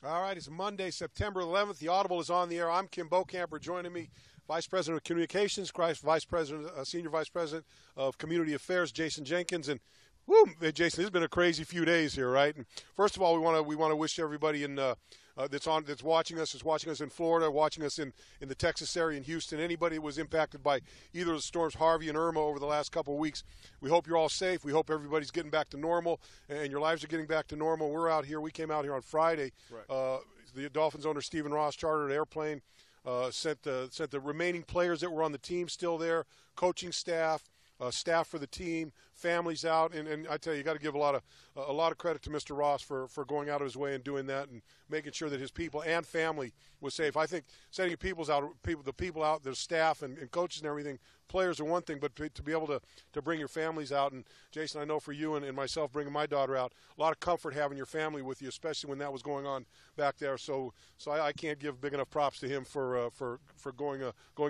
All right, it's Monday, September 11th. The Audible is on the air. I'm Kim Bokamper. Joining me, Vice President of Communications, Senior Vice President of Community Affairs, Jason Jenkins. And woo, Jason, this has been a crazy few days here, right? And first of all, we want to wish everybody that's watching us in Florida, watching us in the Texas area, in Houston, anybody who was impacted by either of the storms Harvey and Irma over the last couple of weeks. We hope you're all safe. We hope everybody's getting back to normal and your lives are getting back to normal. We're out here. We came out here on Friday. Right. The Dolphins owner Stephen Ross chartered an airplane, sent the remaining players that were on the team still there, coaching staff. Staff for the team, families out, and I tell you, got to give a lot of credit to Mr. Ross for going out of his way and doing that and making sure that his people and family was safe. I think sending the people out, their staff and coaches and everything, players are one thing, but to be able to bring your families out. And Jason, I know for you and myself bringing my daughter out, a lot of comfort having your family with you, especially when that was going on back there. So I can't give big enough props to him for going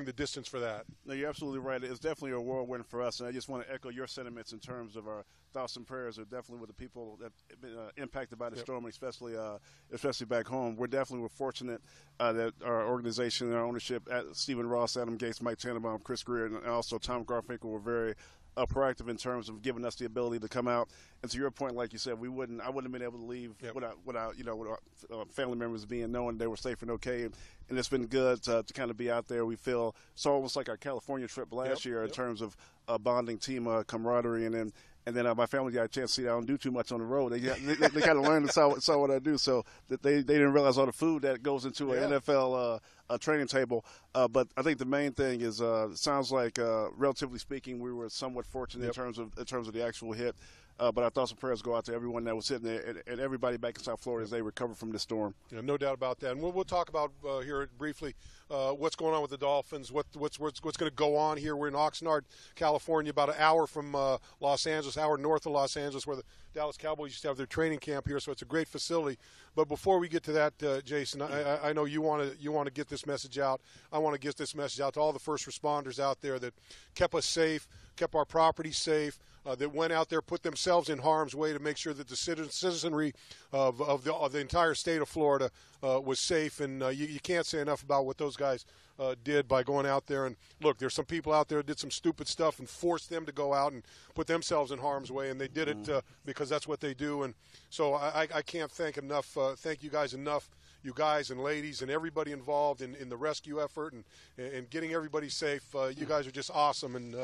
the distance for that. No, you're absolutely right. It's definitely a whirlwind for us, and I just want to echo your sentiments in terms of our thoughts and prayers are definitely with the people that have been impacted by the storm, especially back home. We're fortunate that our organization and our ownership at Stephen Ross, Adam Gates, Mike Tannenbaum, Chris Greer, and also Tom Garfinkel were very proactive in terms of giving us the ability to come out. And to your point, like you said, I wouldn't have been able to leave without family members knowing they were safe and okay. And it's been good to kind of be out there. We feel it's almost like our California trip last year in terms of bonding team camaraderie, and then my family got a chance to see that I don't do too much on the road. They kind of learned and saw what I do, so that they didn't realize all the food that goes into an NFL training table. But I think the main thing is it sounds like, relatively speaking, we were somewhat fortunate in terms of the actual hit. But our thoughts and prayers go out to everyone that was sitting there and everybody back in South Florida as they recover from the storm. Yeah, no doubt about that. And we'll talk about here briefly what's going on with the Dolphins, what's going to go on here. We're in Oxnard, California, about an hour from Los Angeles, hour north of Los Angeles, where the Dallas Cowboys used to have their training camp here. So it's a great facility. But before we get to that, Jason, I know you want to get this message out. I want to get this message out to all the first responders out there that kept us safe, kept our property safe, that went out there, put themselves in harm's way to make sure that the citizenry of the entire state of Florida was safe. And you can't say enough about what those guys did by going out there. And look, there's some people out there that did some stupid stuff and forced them to go out and put themselves in harm's way, and they did it because that's what they do. And so I can't thank you guys enough. You guys and ladies and everybody involved in the rescue effort and getting everybody safe. You guys are just awesome, and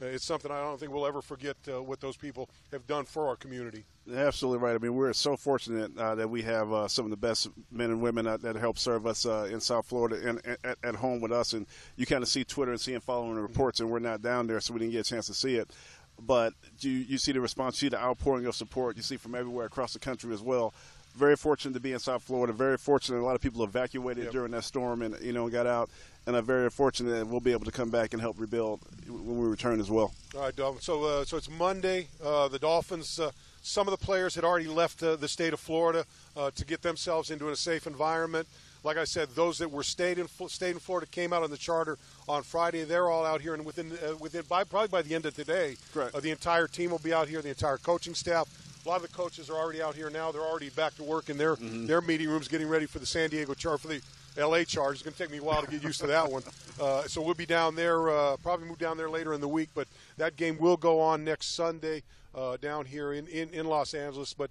it's something I don't think we'll ever forget what those people have done for our community. Absolutely right. I mean, we're so fortunate that we have some of the best men and women that help serve us in South Florida and at home with us. And you kind of see Twitter and following the reports, and we're not down there, so we didn't get a chance to see it. But you see the response, you see the outpouring of support you see from everywhere across the country as well. Very fortunate to be in South Florida. Very fortunate. A lot of people evacuated during that storm and got out. And I'm very fortunate that we'll be able to come back and help rebuild when we return as well. All right, Dolphins. So it's Monday. The Dolphins. Some of the players had already left the state of Florida to get themselves into a safe environment. Like I said, those that were stayed in Florida came out on the charter on Friday. They're all out here, and probably by the end of today, the entire team will be out here. The entire coaching staff. A lot of the coaches are already out here now. They're already back to work in their meeting rooms, getting ready for the San Diego Charge, for the L.A. Charge. It's going to take me a while to get used to that one. So we'll be down there, probably move down there later in the week. But that game will go on next Sunday down here in Los Angeles. But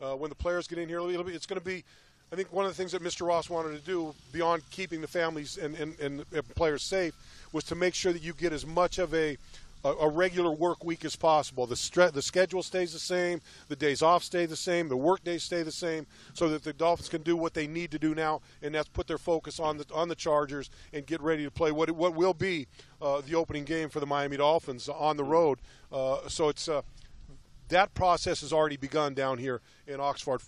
when the players get in here, it's going to be, I think, one of the things that Mr. Ross wanted to do, beyond keeping the families and players safe, was to make sure that you get as much of a regular work week as possible. The schedule stays the same, the days off stay the same, the work days stay the same, so that the Dolphins can do what they need to do now, and that's put their focus on the Chargers and get ready to play what will be the opening game for the Miami Dolphins on the road. So it's that process has already begun down here in Oxnard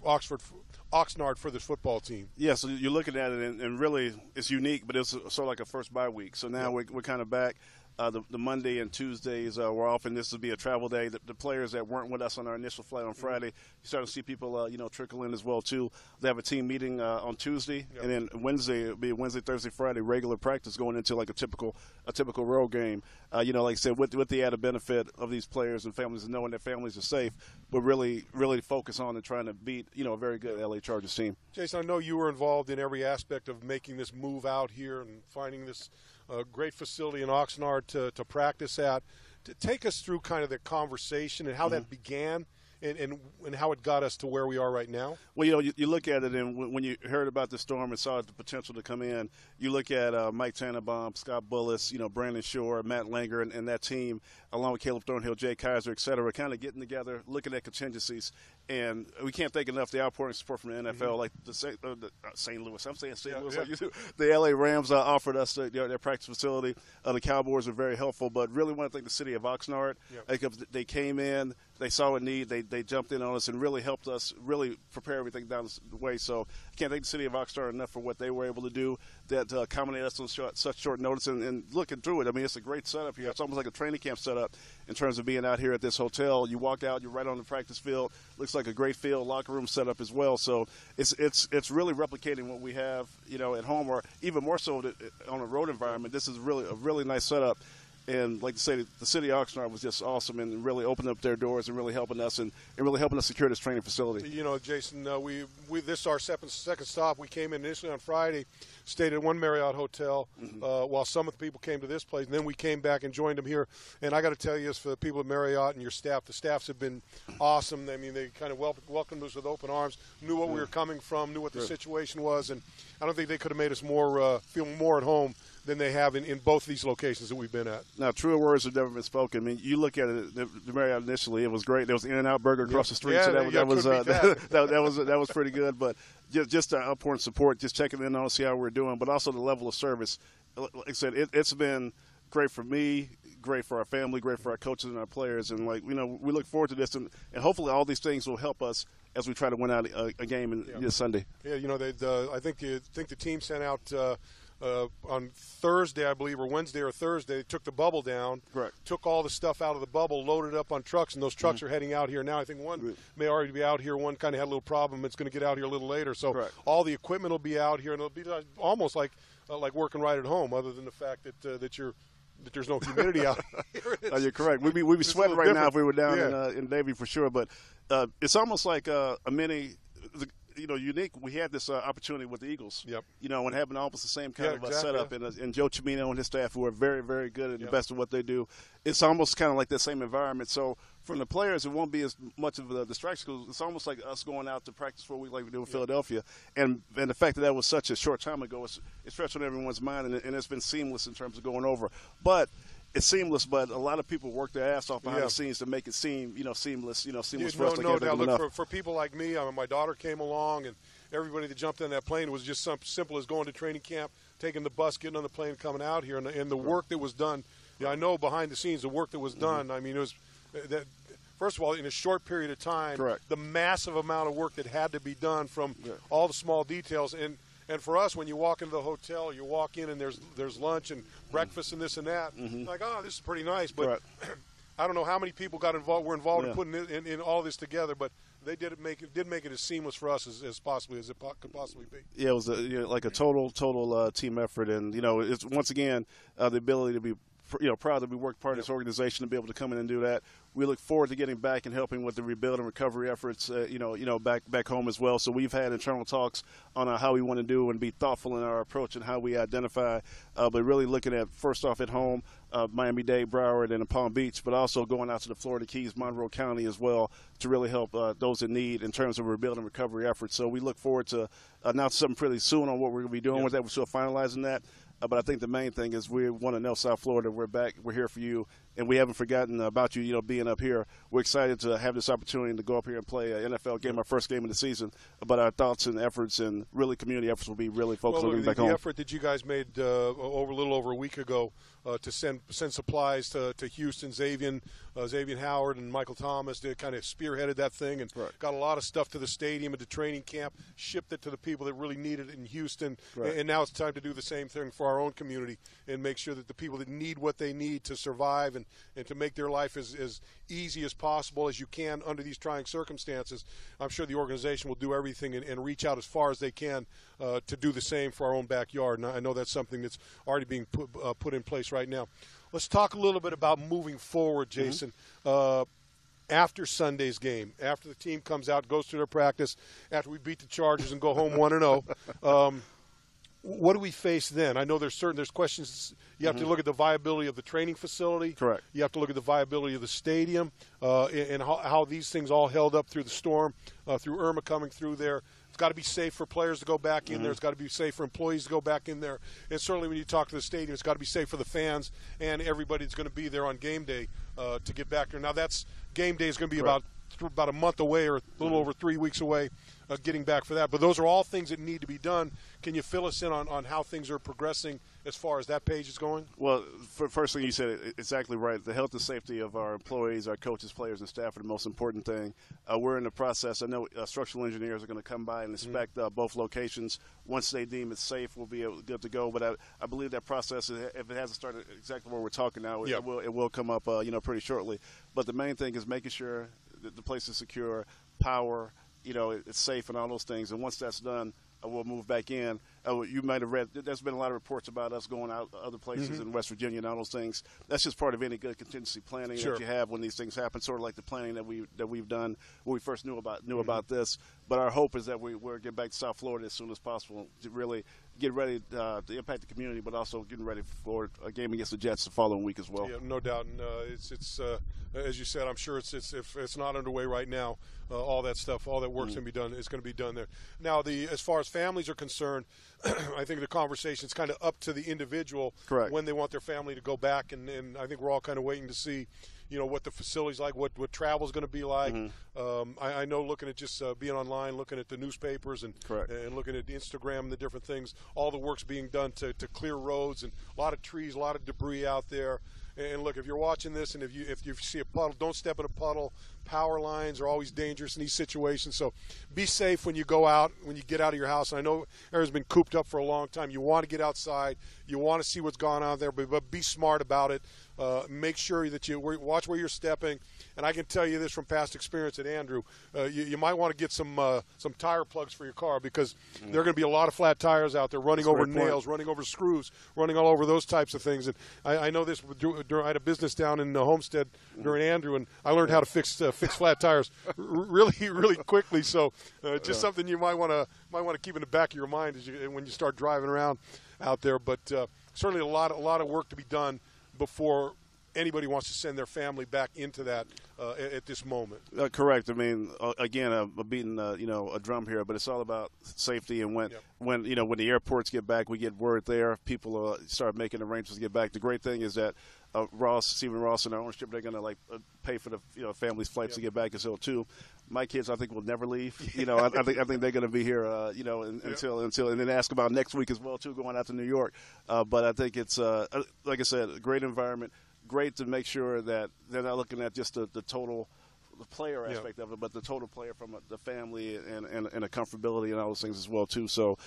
for this football team. Yeah, so you're looking at it, and really it's unique, but it's sort of like a first bye week. So now we're kind of back. The Monday and Tuesdays were off, and this would be a travel day. The players that weren't with us on our initial flight on Friday, you start to see people, trickle in as well too. They have a team meeting on Tuesday, and then Wednesday it'll be Wednesday, Thursday, Friday regular practice going into like a typical road game. Like I said, with the added benefit of these players and families and knowing their families are safe, but really focus on and trying to beat a very good LA Chargers team. Jason, I know you were involved in every aspect of making this move out here and finding this great facility in Oxnard to practice at. To take us through kind of the conversation and how that began and how it got us to where we are right now. Well, you look at it, and when you heard about the storm and saw the potential to come in, you look at Mike Tannenbaum, Scott Bullis, Brandon Shore, Matt Langer, and that team, along with Caleb Thornhill, Jay Kaiser, et cetera, kind of getting together, looking at contingencies. And we can't thank enough the outpouring support from the NFL, like the St. Louis. I'm saying St. Louis, like you do. The LA Rams offered us their practice facility. The Cowboys were very helpful, but really want to thank the city of Oxnard. They came in, they saw a need, they jumped in on us and really helped us really prepare everything down the way. So I can't thank the city of Oxnard enough for what they were able to do that accommodate us on such short notice. And looking through it, I mean, it's a great setup here. It's almost like a training camp setup in terms of being out here at this hotel. You walk out, you're right on the practice field. Looks like a great field, locker room setup as well. So it's really replicating what we have, at home, or even more so on a road environment. This is really a really nice setup. And like to say, the city of Oxnard was just awesome and really opened up their doors and really helping us and really helping us secure this training facility. Jason, this is our second stop. We came in initially on Friday, stayed at one Marriott hotel while some of the people came to this place, and then we came back and joined them here. And I got to tell you, as for the people at Marriott and your staff, the staffs have been awesome. I mean, they kind of welcomed us with open arms, knew what we were coming from, knew what the situation was, and I don't think they could have made us feel more at home than they have in both these locations that we've been at. Now, truer words have never been spoken. I mean, you look at it, the Marriott initially, it was great. There was In-N-Out Burger across the street, so that was pretty good. But just the outpouring support, just checking in on see how we're doing, but also the level of service. Like I said, it's been great for me, great for our family, great for our coaches and our players. And, we look forward to this, and hopefully all these things will help us as we try to win out a game this Sunday. Yeah, I think the team sent out on Thursday, I believe, or Wednesday or Thursday, they took the bubble down, took all the stuff out of the bubble, loaded up on trucks, and those trucks are heading out here now. I think one may already be out here. One kind of had a little problem. It's going to get out here a little later. So all the equipment will be out here, and it'll be almost like working right at home, other than the fact that that there's no humidity out here. You're correct. We'd be sweating right now if we were down in Navy for sure. But it's almost like a mini unique. We had this opportunity with the Eagles, and having almost the same kind of setup, and Joe Cimino and his staff, who are very, very good at the best of what they do. It's almost kind of like that same environment. So from the players, it won't be as much of a distraction because it's almost like us going out to practice for a week like we do in Philadelphia. And the fact that was such a short time ago, it's fresh on everyone's mind, and it's been seamless in terms of going over. But it's seamless, but a lot of people work their ass off behind the scenes to make it seem, seamless, for us to get there. Look, for people like me, my daughter came along, and everybody that jumped on that plane was just something simple as going to training camp, taking the bus, getting on the plane, coming out here, and the work that was done. I know behind the scenes the work that was done. I mean, it was that. First of all, in a short period of time, the massive amount of work that had to be done from all the small details. And for us, when you walk into the hotel, you walk in and there's lunch and breakfast and this and that. Like, this is pretty nice. But I don't know how many people were involved in putting in all this together. But they did make it as seamless for us as possibly as it could possibly be. Yeah, it was like a total team effort, and it's once again the ability to be proud that we worked part of this organization to be able to come in and do that. We look forward to getting back and helping with the rebuild and recovery efforts, back home as well. So we've had internal talks on how we want to do and be thoughtful in our approach and how we identify, but really looking at, first off at home, Miami-Dade, Broward, and Palm Beach, but also going out to the Florida Keys, Monroe County as well to really help those in need in terms of rebuild and recovery efforts. So we look forward to announcing something pretty soon on what we're going to be doing with that. We're still finalizing that. But I think the main thing is we want to know South Florida. We're back. We're here for you. And we haven't forgotten about you, being up here. We're excited to have this opportunity to go up here and play an NFL game, our first game of the season. But our thoughts and efforts and really community efforts will be really focused on getting back home. The effort that you guys made a little over a week week ago to send supplies to Houston. Xavier Howard and Michael Thomas did kind of spearheaded that thing and got a lot of stuff to the stadium and to training camp, shipped it to the people that really needed it in Houston. And now it's time to do the same thing for our own community and make sure that the people that need what they need to survive and to make their life as easy as possible as you can under these trying circumstances. I'm sure the organization will do everything and reach out as far as they can to do the same for our own backyard. And I know that's something that's already being put in place right now. Let's talk a little bit about moving forward, Jason. After Sunday's game, after the team comes out, goes through their practice, after we beat the Chargers and go home 1-0, what do we face then? I know there's questions. You have to look at the viability of the training facility. Correct. You have to look at the viability of the stadium and how these things all held up through the storm, through Irma coming through there. It's got to be safe for players to go back in there. It's got to be safe for employees to go back in there. And certainly when you talk to the stadium, it's got to be safe for the fans and everybody that's going to be there on game day to get back there. Now, game day is going to be about a month away or a little over 3 weeks away getting back for that. But those are all things that need to be done. Can you fill us in on how things are progressing as far as that page is going? Well, first thing you said, exactly right. The health and safety of our employees, our coaches, players, and staff are the most important thing. We're in the process. I know structural engineers are going to come by and inspect both locations. Once they deem it safe, we'll be good to go. But I believe that process, if it hasn't started exactly where we're talking now, it will come up pretty shortly. But the main thing is making sure that the place is secure, power, it's safe and all those things. And once that's done, we'll move back in. You might have read, there's been a lot of reports about us going out to other places in West Virginia and all those things. That's just part of any good contingency planning that you have when these things happen, sort of like the planning that we've done when we first knew about this. But our hope is that we're getting back to South Florida as soon as possible to really get ready to impact the community, but also getting ready for a game against the Jets the following week as well. Yeah, no doubt. And it's as you said, I'm sure if it's not underway right now, all that stuff, all that work's going to be done is going to be done there. Now, as far as families are concerned, I think the conversation is kind of up to the individual when they want their family to go back, and I think we're all kind of waiting to see, what the facility's like, what travel's going to be like. I know looking at just being online, looking at the newspapers and looking at Instagram and the different things, all the work's being done to clear roads and a lot of trees, a lot of debris out there. And look, if you're watching this and if you see a puddle, don't step in a puddle. Power lines are always dangerous in these situations. So be safe when you go out, when you get out of your house. And I know Aaron's been cooped up for a long time. You want to get outside. You want to see what's going on there, but be smart about it. Make sure that you watch where you're stepping. And I can tell you this from past experience at Andrew, you might want to get some tire plugs for your car because there are going to be a lot of flat tires out there running over nails, running over screws, running all over those types of things. And I know this. I had a business down in Homestead during Andrew, and I learned how to fix flat tires really quickly. So just something you might want to keep in the back of your mind when you start driving around out there. But certainly a lot of work to be done before anybody wants to send their family back into that at this moment. Correct. I mean, again, I'm beating a drum here, but it's all about safety. And when the airports get back, we get word there. People start making arrangements to get back. The great thing is that Stephen Ross and our ownership, they're going to pay for the family's flights to get back as well too. My kids, I think, will never leave. I think they're going to be here, until and then ask about next week as well too, going out to New York. But I think it's like I said, a great environment. Great to make sure that they're not looking at just the total player aspect of it, but the total player from the family and the comfortability and all those things as well too. So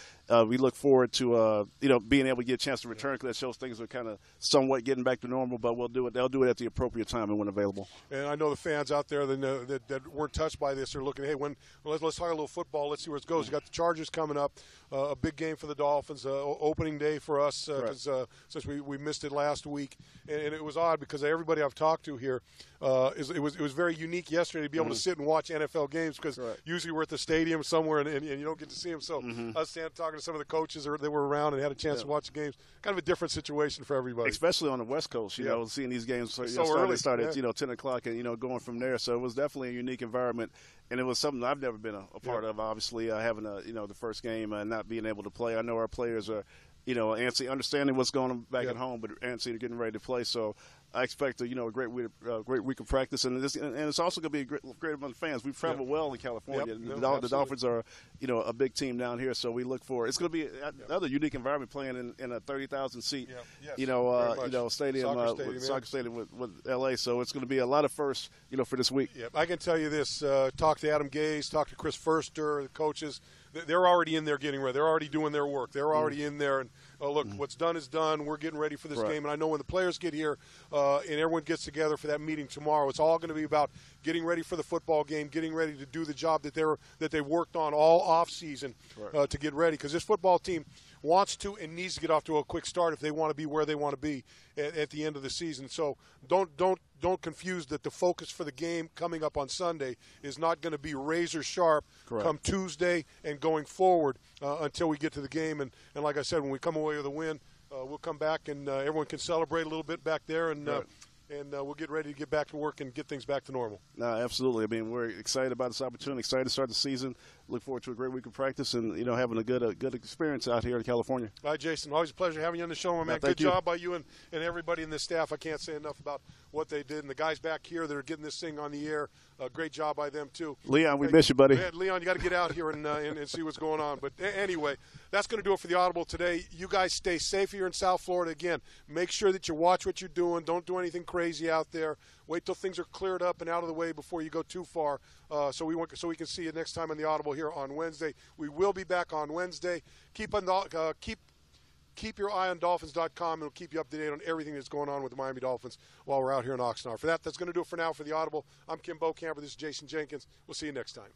we look forward to being able to get a chance to return because that shows things are kind of somewhat getting back to normal. But we'll do it. They'll do it at the appropriate time and when available. And I know the fans out there that weren't touched by this are looking. Hey, let's talk a little football. Let's see where it goes. You got the Chargers coming up, a big game for the Dolphins, opening day for us because since we missed it last week, and it was odd because everybody I've talked to here it was very unique yesterday to be able to sit and watch NFL games because usually we're at the stadium somewhere and you don't get to see them. So us talking to some of the coaches that were around and had a chance to watch the games, kind of a different situation for everybody. Especially on the West Coast, seeing these games so early. Started 10 o'clock and going from there. So it was definitely a unique environment. And it was something I've never been a part of, obviously, having the first game and not being able to play. I know our players are Anstey understanding what's going on back at home, but Anstey are getting ready to play. So I expect a great week of practice, and it's also going to be great among the fans. We've traveled well in California. The Dolphins are a big team down here, so we look for it's going to be another unique environment playing in a 30,000 seat stadium, soccer stadium with LA. So it's going to be a lot of firsts for this week. Yeah, I can tell you this: talk to Adam Gase, talk to Chris Furster, the coaches. They're already in there getting ready. They're already doing their work. They're already in there. And, look, what's done is done. We're getting ready for this game. And I know when the players get here and everyone gets together for that meeting tomorrow, it's all going to be about getting ready for the football game, getting ready to do the job that they worked on all off season to get ready. Because this football team wants to and needs to get off to a quick start if they want to be where they want to be at the end of the season. So don't confuse that the focus for the game coming up on Sunday is not going to be razor sharp come Tuesday and going forward until we get to the game. And like I said, when we come away with a win, we'll come back and everyone can celebrate a little bit back there and we'll get ready to get back to work and get things back to normal. No, absolutely. I mean, we're excited about this opportunity, excited to start the season. Look forward to a great week of practice and, having a good experience out here in California. All right, Jason, always a pleasure having you on the show, my man. Good job by you and everybody in this staff. I can't say enough about what they did. And the guys back here that are getting this thing on the air, great job by them, too. Leon, we miss you, buddy. Leon, you got to get out here and see what's going on. But anyway, that's going to do it for the Audible today. You guys stay safe here in South Florida. Again, make sure that you watch what you're doing. Don't do anything crazy out there. Wait till things are cleared up and out of the way before you go too far. So we can see you next time on the Audible here on Wednesday. We will be back on Wednesday. Keep your eye on Dolphins.com, and we'll keep you up to date on everything that's going on with the Miami Dolphins while we're out here in Oxnard. For that's going to do it for now for the Audible. I'm Kim Bokamper. This is Jason Jenkins. We'll see you next time.